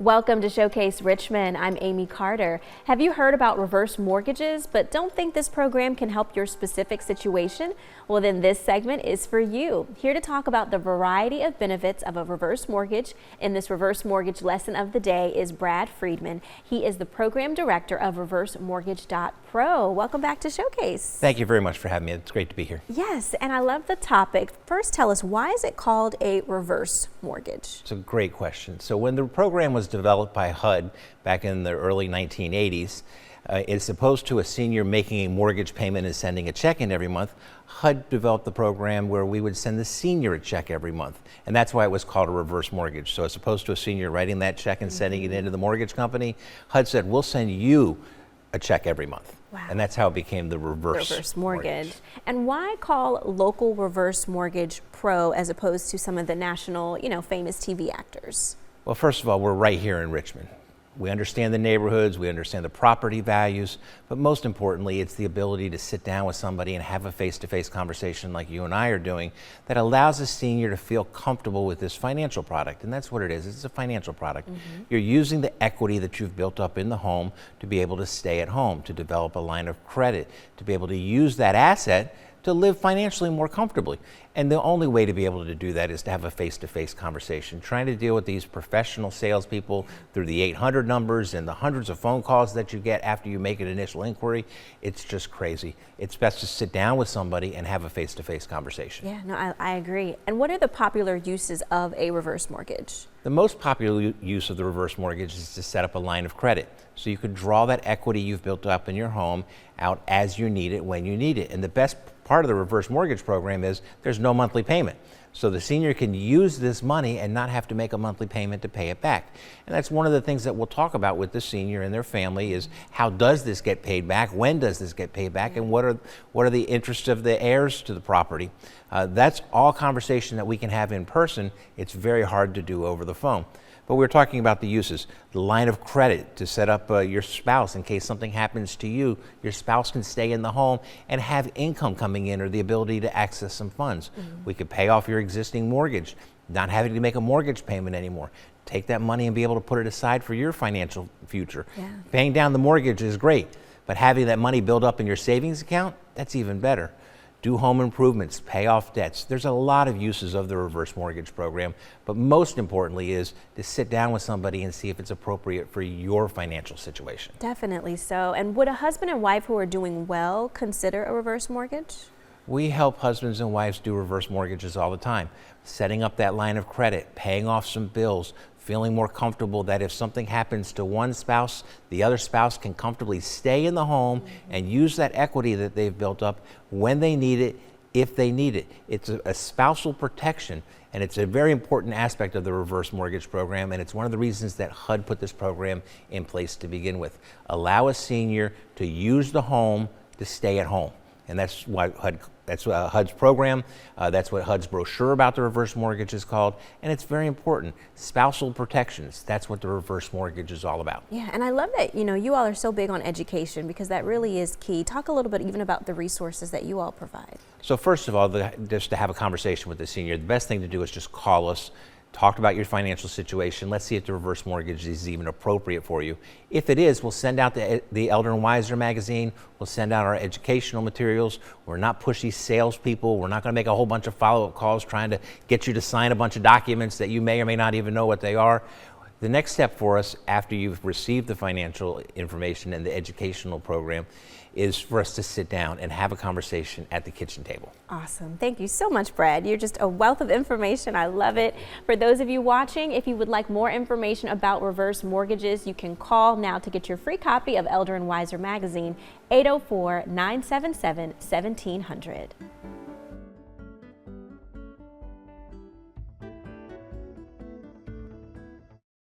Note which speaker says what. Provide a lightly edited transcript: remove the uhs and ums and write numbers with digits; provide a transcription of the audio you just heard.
Speaker 1: Welcome to Showcase Richmond. I'm Amy Carter. Have you heard about reverse mortgages but don't think this program can help your specific situation? Well, then this segment is for you. Here to talk about the variety of benefits of a reverse mortgage in this reverse mortgage lesson of the day is Brad Friedman. He is the program director of ReverseMortgage.pro. Welcome back to Showcase.
Speaker 2: Thank you very much for having me. It's great to be here.
Speaker 1: Yes, and I love the topic. First, tell us, why is it called a reverse mortgage?
Speaker 2: It's a great question. So when the program was developed by HUD back in the early 1980s, as opposed to a senior making a mortgage payment and sending a check in every month, HUD developed the program where we would send the senior a check every month. And that's why it was called a reverse mortgage. So as opposed to a senior writing that check and sending it into the mortgage company, HUD said, we'll send you a check every month.
Speaker 1: Wow.
Speaker 2: And that's how it became the reverse
Speaker 1: mortgage. And why call local reverse mortgage pro as opposed to some of the national, famous TV actors?
Speaker 2: Well, first of all, we're right here in Richmond. We understand the neighborhoods, we understand the property values, but most importantly, it's the ability to sit down with somebody and have a face-to-face conversation like you and I are doing that allows a senior to feel comfortable with this financial product. And that's what it is. It's a financial product. You're using the equity that you've built up in the home to be able to stay at home, to develop a line of credit, to be able to use that asset to live financially more comfortably. And the only way to be able to do that is to have a face-to-face conversation. Trying to deal with these professional salespeople through the 800 numbers and the hundreds of phone calls that you get after you make an initial inquiry, it's just crazy. It's best to sit down with somebody and have a face-to-face conversation.
Speaker 1: Yeah, no, I agree. And what are the popular uses of a reverse mortgage?
Speaker 2: The most popular use of the reverse mortgage is to set up a line of credit. So you could draw that equity you've built up in your home out as you need it, when you need it. And the best part of the reverse mortgage program is there's no monthly payment. So the senior can use this money and not have to make a monthly payment to pay it back. And that's one of the things that we'll talk about with the senior and their family is how does this get paid back? When does this get paid back? And what are the interests of the heirs to the property? That's all conversation that we can have in person. It's very hard to do over the phone. But we're talking about the uses. The line of credit to set up your spouse in case something happens to you. Your spouse can stay in the home and have income coming in or the ability to access some funds. We could pay off your existing mortgage, not having to make a mortgage payment anymore. Take that money and be able to put it aside for your financial future.
Speaker 1: Yeah.
Speaker 2: Paying down the mortgage is great, but having that money build up in your savings account, that's even better. Do home improvements, pay off debts. There's a lot of uses of the reverse mortgage program, but most importantly is to sit down with somebody and see if it's appropriate for your financial situation.
Speaker 1: Definitely so. And would a husband and wife who are doing well consider a reverse mortgage?
Speaker 2: We help husbands and wives do reverse mortgages all the time. Setting up that line of credit, paying off some bills, feeling more comfortable that if something happens to one spouse, the other spouse can comfortably stay in the home and use that equity that they've built up when they need it, if they need it. It's a spousal protection, and it's a very important aspect of the reverse mortgage program, and it's one of the reasons that HUD put this program in place to begin with. Allow a senior to use the home to stay at home. And that's why that's HUD's program. That's what HUD's brochure about the reverse mortgage is called. And it's very important. Spousal protections. That's what the reverse mortgage is all about.
Speaker 1: Yeah, and I love that, you all are so big on education because that really is key. Talk a little bit even about the resources that you all provide.
Speaker 2: So first of all, just to have a conversation with the senior, the best thing to do is just call us. Talk about your financial situation. Let's see if the reverse mortgage is even appropriate for you. If it is, we'll send out the Elder and Wiser magazine. We'll send out our educational materials. We're not pushy salespeople. We're not going to make a whole bunch of follow-up calls trying to get you to sign a bunch of documents that you may or may not even know what they are. The next step for us after you've received the financial information and the educational program is for us to sit down and have a conversation at the kitchen table.
Speaker 1: Awesome. Thank you so much, Brad. You're just a wealth of information. I love it. For those of you watching, if you would like more information about reverse mortgages, you can call now to get your free copy of Elder and Wiser magazine, 804-977-1700.